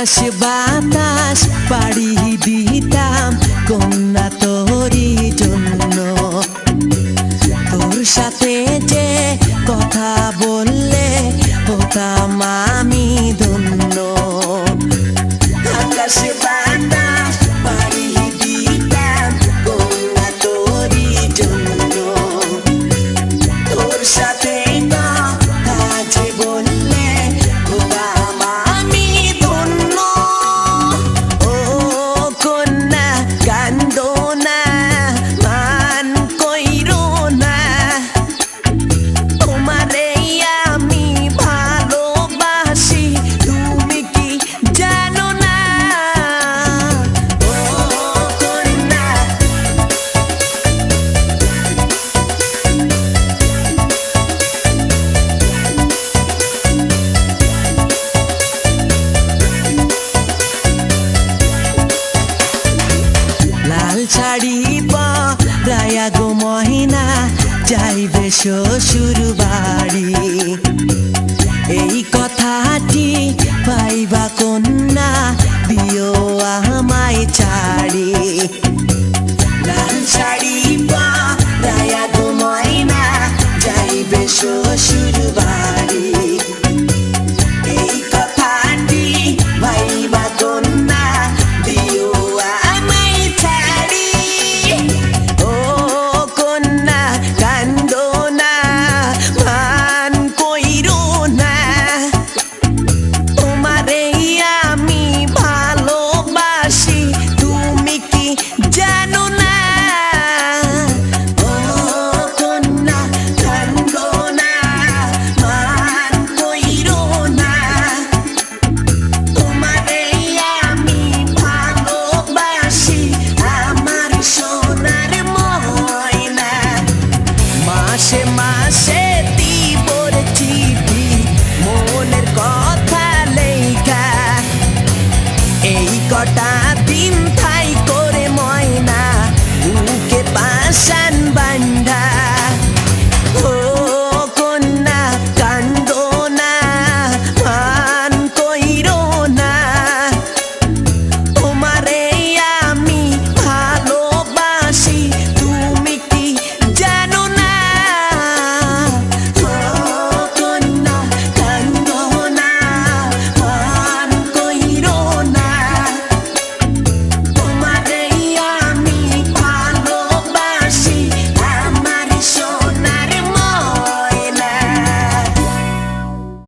আকাশ বাতাস পাড়ি দিতাম কন্যা তোরই জন্য। তোর সাথে যে কথা বললে হতাম আমি ধন্য। আকাশ বাতাস পাড়ি দিতাম কন্যা তোরই জন্য। তোর সাথে কথা যে বললে হতাম আমি ধন্য। ও কন্যা কান্দো না, মান কইরো না, তোমারে আমি ভালোবাসি তুমি কি জানো না? ও কন্যা লাল শাড়ি পরায়া গো মহিনা যাইবে শ্বশুর